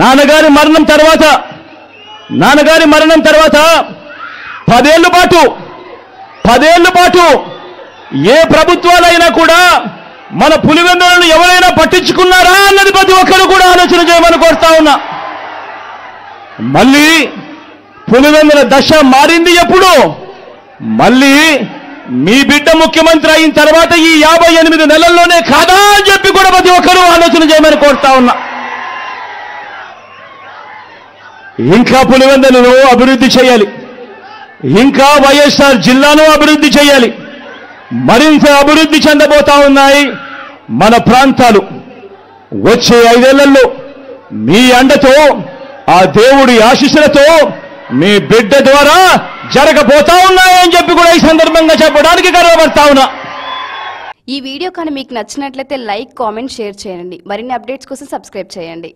నాన్నగారి మరణం తర్వాత 10 ఏళ్ల పాటు ఏ ప్రభుత్వాలైనా కూడా మన పులివెందులను ఎవరైనా పట్టించుకున్నారా అన్నది ప్రతి ఒక్కరు కూడా ఆలోచన చేయమని కోరుతా ఉన్నా. మళ్ళీ పులివెందుల దశ మారింది ఎప్పుడు? మళ్ళీ మీ బిడ్డ ముఖ్యమంత్రి అయిన తర్వాత ఈ 58 నెలల్లోనే కాదా అని చెప్పి కూడా ప్రతి ఒక్కరూ ఆలోచన చేయమని కోరుతా ఉన్నా. ఇంకా పులివెందులను అభివృద్ధి చేయాలి, ఇంకా వైఎస్ఆర్ జిల్లాను అభివృద్ధి చేయాలి. మరింత అభివృద్ధి చెందబోతా ఉన్నాయి మన ప్రాంతాలు. వచ్చే 5 ఏళ్లలో మీ అండతో, ఆ దేవుడి ఆశీస్సులతో మీ బిడ్డ ద్వారా జరగబోతా ఉన్నాయని చెప్పి కూడా ఈ సందర్భంగా చెప్పడానికి గర్వపడతా ఉన్నా. ఈ వీడియో కానీ మీకు నచ్చినట్లయితే లైక్, కామెంట్, షేర్ చేయండి. మరిన్ని అప్డేట్స్ కోసం సబ్స్క్రైబ్ చేయండి.